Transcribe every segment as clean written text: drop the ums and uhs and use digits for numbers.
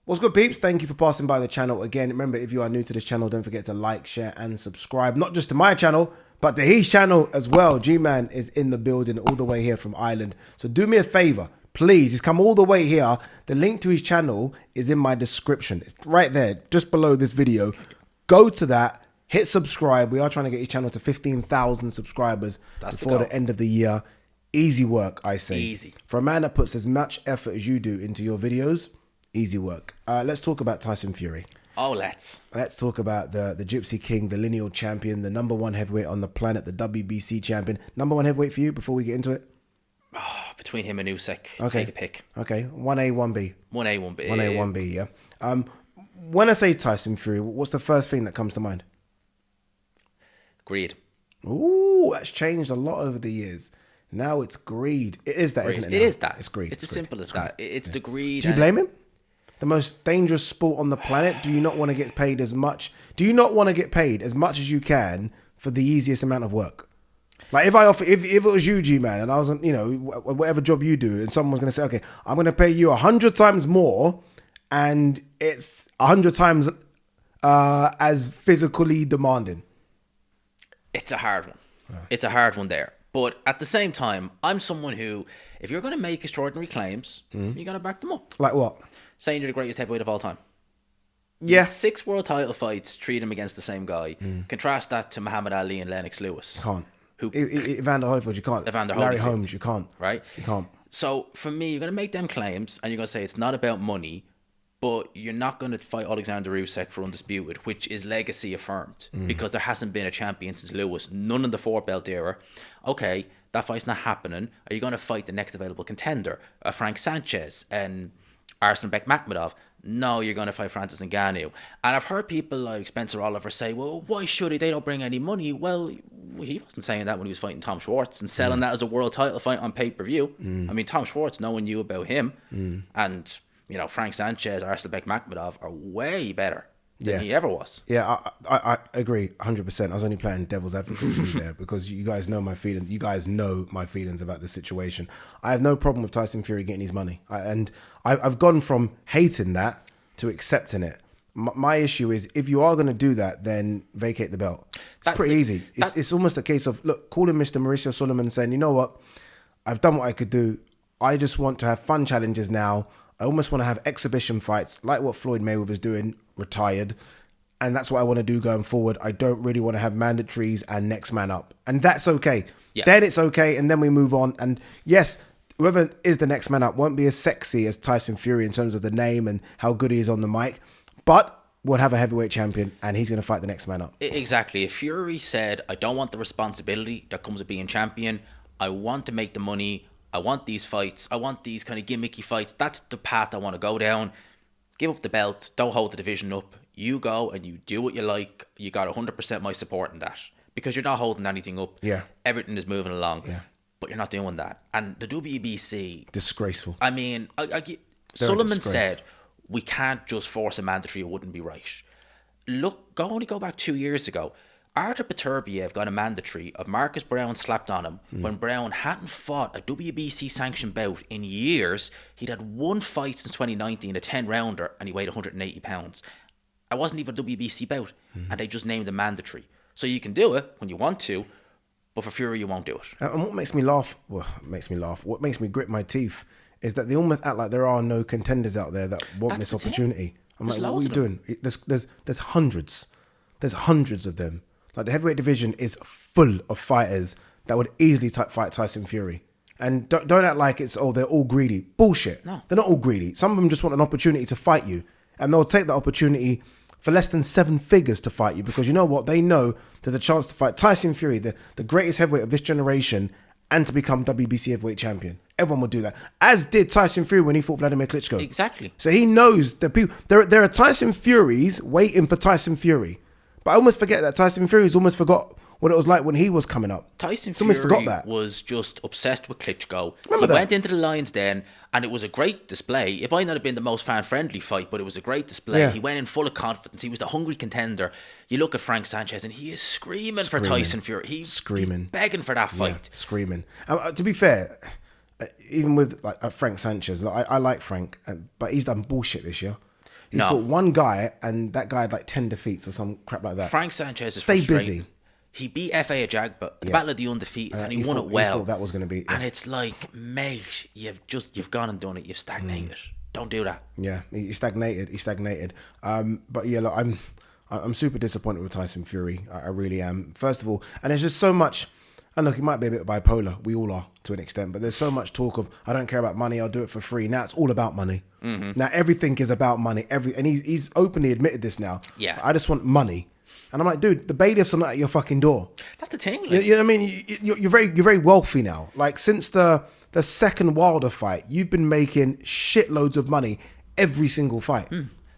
What's good, peeps? Thank you for passing by the channel again. Remember, if you are new to this channel, don't forget to like, share, and subscribe. Not just to my channel, but to his channel as well. G-Man is in the building all the way here from Ireland. So do me a favor, please. He's come all the way here. The link to his channel is in my description. It's right there, just below this video. Go to that, hit subscribe. We are trying to get his channel to 15,000 subscribers before the end of the year. Easy work, I say. Easy. For a man that puts as much effort as you do into your videos, easy work. Let's talk about Tyson Fury. Oh, let's talk about the Gypsy King, the lineal champion, the #1 heavyweight on the planet, the WBC champion. #1 heavyweight for you before we get into it? Between him and Usyk, Okay. take a pick. Okay, 1A, 1B. 1A, 1B. 1A, 1B, yeah. When I say Tyson Fury, what's the first thing that comes to mind? Greed. Ooh, that's changed a lot over the years. Now it's greed. It is that, Greed. isn't it? It now? is that. It's greed. It's as simple as that. It's the greed. Do you blame him? The most dangerous sport on the planet. Do you not want to get paid as much? Do you not want to get paid as much as you can for the easiest amount of work? Like if it was you, G-Man, and I was on, whatever job you do, and someone's going to say, okay, I'm going to pay you 100 times more, and it's 100 times as physically demanding. It's a hard one. It's a hard one there. But at the same time, I'm someone who, if you're going to make extraordinary claims, you got to back them up. Like what? Saying you're the greatest heavyweight of all time. Yeah. 6 world title fights, 3 of them against the same guy. Contrast that to Muhammad Ali and Lennox Lewis. Can't. Who? Evander Holyfield, you can't. Larry Holmes, you can't. Right? You can't. So for me, you're going to make them claims and you're going to say it's not about money, but you're not going to fight Alexander Usyk for undisputed, which is legacy affirmed, because there hasn't been a champion since Lewis, none in the 4-belt era. Okay, that fight's not happening. Are you going to fight the next available contender, Frank Sanchez and Arslanbek Makhmudov? No, you're going to fight Francis Ngannou. And I've heard people like Spencer Oliver say, well, why should he? They don't bring any money. Well, he wasn't saying that when he was fighting Tom Schwartz and selling that as a world title fight on pay-per-view. I mean, Tom Schwartz, no one knew about him. And, Frank Sanchez, Arslanbek Makhmudov are way better than he ever was. Yeah, I agree 100%. I was only playing devil's advocate with you there because you guys know my feelings. You guys know my feelings about this situation. I have no problem with Tyson Fury getting his money. I've gone from hating that to accepting it. My issue is if you are going to do that, then vacate the belt. It's pretty easy. It's almost a case of, look, calling Mr. Mauricio Sulaiman saying, you know what? I've done what I could do. I just want to have fun challenges now. I almost want to have exhibition fights like what Floyd Mayweather's doing, retired. And that's what I want to do going forward. I don't really want to have mandatories and next man up. And that's okay. Yeah. Then it's okay. And then we move on. And yes, whoever is the next man up won't be as sexy as Tyson Fury in terms of the name and how good he is on the mic. But we'll have a heavyweight champion and he's going to fight the next man up. Exactly. If Fury said, I don't want the responsibility that comes with being champion. I want to make the money. I want these fights. I want these kind of gimmicky fights. That's the path I want to go down. Give up the belt. Don't hold the division up. You go and you do what you like. You got 100% my support in that. Because you're not holding anything up. Yeah. Everything is moving along. Yeah. But you're not doing that. And the WBC... Disgraceful. I mean, Sullivan said, we can't just force a mandatory. It wouldn't be right. Look, only go back 2 years ago. Artur Beterbiev got a mandatory of Marcus Brown slapped on him when Brown hadn't fought a WBC sanctioned bout in years. He'd had 1 fight since 2019, a 10-rounder, and he weighed 180 pounds. I wasn't even a WBC bout, and they just named the mandatory. So you can do it when you want to, but for Fury, you won't do it. And what makes me laugh, what makes me grit my teeth is that they almost act like there are no contenders out there that want this opportunity. I'm like, what are you doing? There's hundreds. There's hundreds of them. Like the heavyweight division is full of fighters that would easily fight Tyson Fury. And don't act like they're all greedy. Bullshit. No. They're not all greedy. Some of them just want an opportunity to fight you. And they'll take that opportunity for less than 7 figures to fight you. Because you know what? They know there's a chance to fight Tyson Fury, the greatest heavyweight of this generation, and to become WBC heavyweight champion. Everyone will do that. As did Tyson Fury when he fought Vladimir Klitschko. Exactly. So he knows the people. There are Tyson Furies waiting for Tyson Fury. But I almost forget that Tyson Fury's almost forgot what it was like when he was coming up. Tyson Fury was just obsessed with Klitschko. He went into the Lions Den, and it was a great display. It might not have been the most fan-friendly fight, but it was a great display. Yeah. He went in full of confidence. He was the hungry contender. You look at Frank Sanchez, and he is screaming for Tyson Fury. He's begging for that fight. Yeah, screaming. To be fair, even with Frank Sanchez, I like Frank, but he's done bullshit this year. He fought one guy, and that guy had like 10 defeats or some crap like that. Frank Sanchez is Stay frustrating. busy. He beat FA Jag, but the Battle of the Undefeated, and he won it well. He thought that was going to be. Yeah. And it's like, mate, you've gone and done it. You've stagnated. Don't do that. Yeah, he stagnated. But yeah, look, I'm super disappointed with Tyson Fury. I really am. First of all, and there's just so much. And look, he might be a bit bipolar. We all are to an extent. But there's so much talk of, I don't care about money. I'll do it for free. Now it's all about money. Now everything is about money. And he's openly admitted this now. Yeah. I just want money. And I'm like, dude, the bailiffs are not at your fucking door. That's the thing. You know what I mean? You're very wealthy now. Like since the second Wilder fight, you've been making shitloads of money every single fight.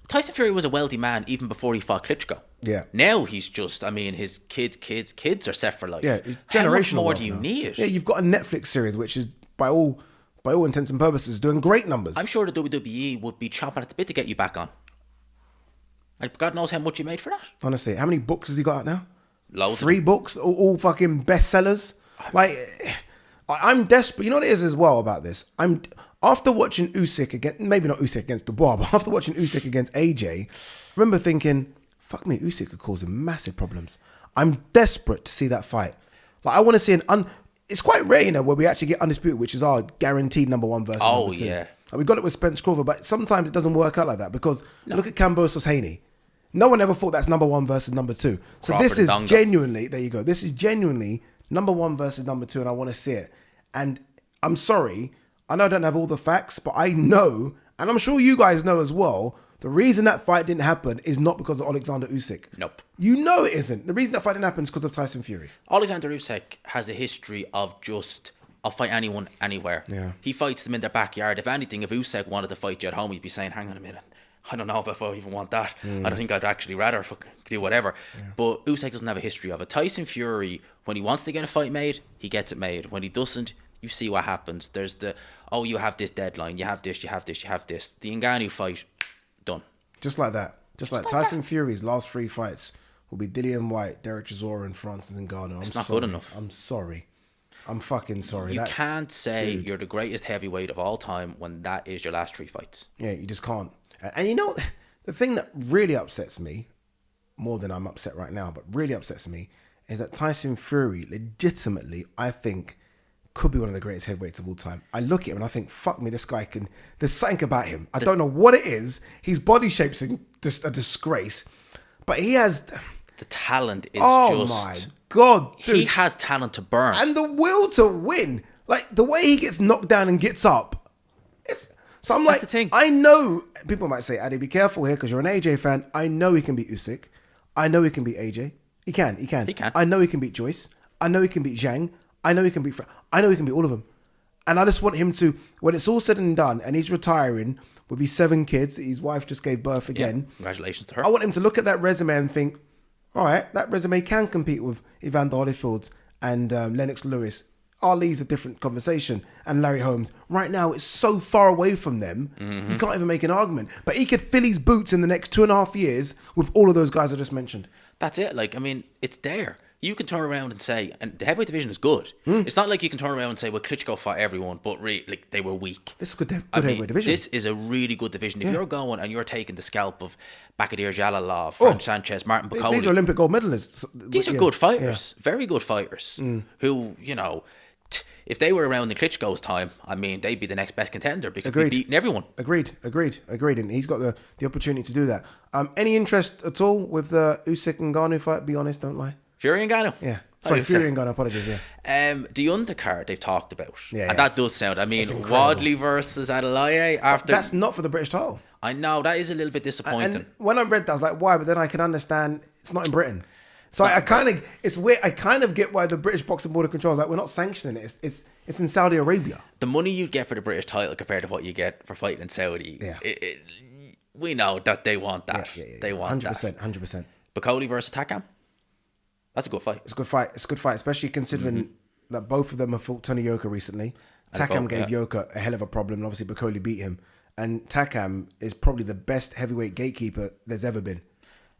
Tyson Fury was a wealthy man even before he fought Klitschko. Yeah. Now he's just, his kids are set for life. Yeah, How much more wealth do you now. need? Yeah, you've got a Netflix series which is by all intents and purposes doing great numbers. I'm sure the WWE would be chomping at the bit to get you back on. Like, God knows how much you made for that. Honestly, how many books has he got out now? Loads. 3 books, all fucking bestsellers. Like, I'm desperate. You know what it is as well about this? After watching Usyk against, maybe not Usyk against Dubois, but after watching Usyk against AJ, I remember thinking, fuck me, Usyk could cause him massive problems. I'm desperate to see that fight. Like, I want to see it's quite rare, where we actually get undisputed, which is our guaranteed number 1 versus number 2. Yeah. Like, we got it with Spence Crawford, but sometimes it doesn't work out like that because look at Kambosos Haney. No one ever thought that's number 1 versus number 2. So Crawford this is Dongo. genuinely, there you go. This is genuinely number 1 versus number 2, and I want to see it. And I'm sorry, I know I don't have all the facts, but I know, and I'm sure you guys know as well, the reason that fight didn't happen is not because of Alexander Usyk. Nope. You know it isn't. The reason that fight didn't happen is because of Tyson Fury. Alexander Usyk has a history of I'll fight anyone, anywhere. Yeah. He fights them in their backyard. If anything, if Usyk wanted to fight you at home, he'd be saying, hang on a minute, I don't know if I even want that. I don't think I'd actually rather do whatever. Yeah. But Usyk doesn't have a history of it. Tyson Fury, when he wants to get a fight made, he gets it made. When he doesn't, you see what happens. There's you have this deadline, you have this. The Ngannou fight, done. Just like that. Just like Tyson Fury's last 3 fights will be Dillian White, Derek Chisora, and Francis Ngannou. It's not good enough. I'm sorry. I'm fucking sorry. You can't say you're the greatest heavyweight of all time when that is your last 3 fights. Yeah, you just can't. And you know, the thing that really upsets me, more than I'm upset right now, but really upsets me, is that Tyson Fury, legitimately, I think, could be one of the greatest heavyweights of all time. I look at him and I think, fuck me, this guy there's something about him. I don't know what it is. His body shape's just a disgrace, but he has... The talent is oh my God, dude. He has talent to burn. And the will to win. Like, the way he gets knocked down and gets up. So I'm like, the thing. I know, people might say, Addy, be careful here because you're an AJ fan. I know he can beat Usyk. I know he can beat AJ. He can. He can. I know he can beat Joyce. I know he can beat Zhang. I know he can beat... I know he can beat all of them. And I just want him to, when it's all said and done, and he's retiring with his 7 kids, his wife just gave birth again. Yeah. Congratulations to her. I want him to look at that resume and think, all right, that resume can compete with Evander Holyfield and Lennox Lewis. Ali's a different conversation, and Larry Holmes. Right now, it's so far away from them, he can't even make an argument. But he could fill his boots in the next 2.5 years with all of those guys I just mentioned. That's it. Like, I mean, it's there. You can turn around and say, and the heavyweight division is good. It's not like you can turn around and say, well, Klitschko fought everyone, but they were weak. This is good heavyweight division. This is a really good division. If you're going and you're taking the scalp of Vacate, Jalalov, Frank Sanchez, Martin Bacoli. These are Olympic gold medalists. These are good fighters. Very good fighters. Who, if they were around in Klitschko's time, I mean, they'd be the next best contender because they'd be beating everyone. Agreed. And he's got the opportunity to do that. Any interest at all with the Usyk and Ngannou fight? Be honest, don't lie. Fury and Ngannou? Yeah. Sorry, Fury and Ngannou, apologies, yeah. The undercard they've talked about. Yeah, and that does sound, Wadley versus Adelaide after... That's not for the British title. I know, that is a little bit disappointing. And when I read that, I was like, why? But then I can understand it's not in Britain. So I kind of, it's weird. I kind of get why the British Boxing Board of Control is like, we're not sanctioning it. It's in Saudi Arabia. The money you get for the British title compared to what you get for fighting in Saudi, we know that they want that. They want 100%, 100%. Bacoli versus Takam? That's a good fight. It's a good fight, especially considering that both of them have fought Tony Yoka recently. Takam gave Yoka a hell of a problem, and obviously Bacoli beat him. And Takam is probably the best heavyweight gatekeeper there's ever been.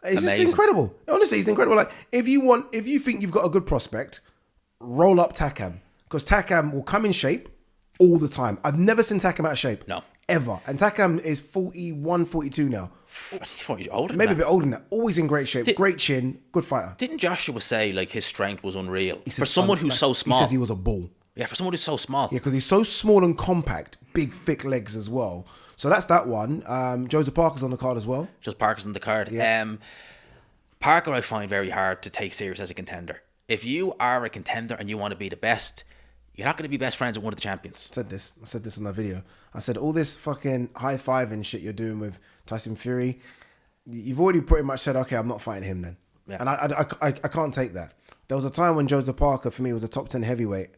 It's just incredible. Honestly, it's incredible. Like, if you think you've got a good prospect, roll up Takam. Because Takam will come in shape all the time. I've never seen Takam out of shape. No. ever. And Takam is 41, 42 now. I think he's older than Maybe a that. bit older than that. Always in great shape. Great chin. Good fighter. Didn't Joshua say like his strength was unreal He for says, someone who's so small? He says he was a ball. Yeah, for someone who's so small. Yeah, because he's so small and compact. Big, thick legs as well. So that's that one. Joseph Parker's on the card as well. Just Parker's on the card. Yeah. Parker I find very hard to take serious as a contender. If you are a contender and you want to be the best, you're not going to be best friends with one of the champions. I said this in the video. I said all this fucking high five and shit you're doing with Tyson Fury, you've already pretty much said, okay, I'm not fighting him then. Yeah. And I can't take that. There was a time when Joseph Parker for me was a top 10 heavyweight.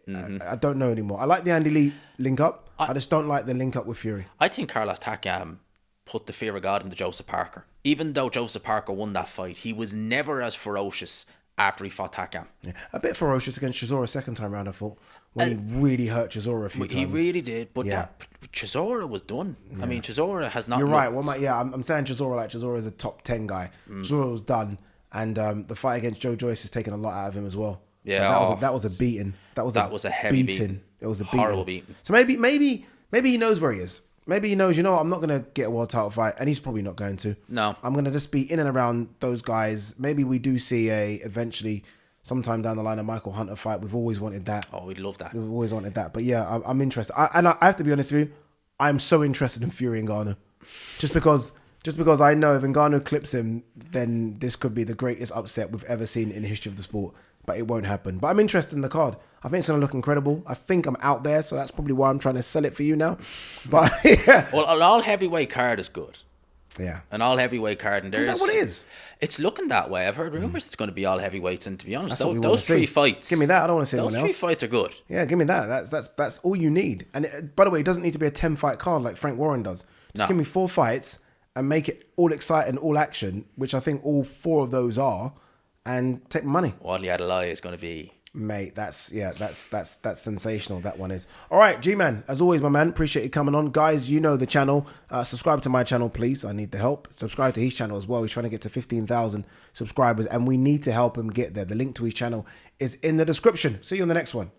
I don't know anymore. I like the Andy Lee link up. I just don't like the link up with Fury. I think Carlos Takam put the fear of God into Joseph Parker. Even though Joseph Parker won that fight, he was never as ferocious after he fought Takam. Yeah. A bit ferocious against Chisora second time round, I thought. When he really hurt Chisora a few times. He really did, but Yeah. Chisora was done. Yeah. I mean, Chisora has not. You're right. Well, I'm saying Chisora like Chisora is a top 10 guy. Chisora was done, and the fight against Joe Joyce has taken a lot out of him as well. Yeah, Like, that was a beating. That was a heavy beating. It was a beating. Horrible beating. So maybe he knows where he is. Maybe he knows, I'm not going to get a world title fight, and he's probably not going to. No. I'm going to just be in and around those guys. Maybe we do see eventually, sometime down the line, a Michael Hunter fight. We've always wanted that. Oh, we'd love that. We've always wanted that. But yeah, I'm interested. I have to be honest with you, I'm so interested in Fury and Ngannou. Just because I know if Ngannou clips him, then this could be the greatest upset we've ever seen in the history of the sport. But it won't happen. But I'm interested in the card. I think it's going to look incredible. I think I'm out there, so that's probably why I'm trying to sell it for you now. But yeah. Well, an all heavyweight card is good. Yeah. An all heavyweight card, and Is that what it is? It's looking that way. I've heard rumors it's going to be all heavyweights, and to be honest, That's what we wanna those three see. fights. Give me that. I don't want to see Those anyone three else. fights are good. Yeah, give me that. That's all you need. And by the way, it doesn't need to be a 10-fight card like Frank Warren does. Just give me 4 fights and make it all exciting, all action, which I think all 4 of those are, and take money. Wadley Adelaide is going to be. Mate, that's sensational. That one is. All right, G-Man, as always, my man, appreciate you coming on. Guys, you know the channel. Subscribe to my channel, please. I need the help. Subscribe to his channel as well. He's trying to get to 15,000 subscribers, and we need to help him get there. The link to his channel is in the description. See you on the next one.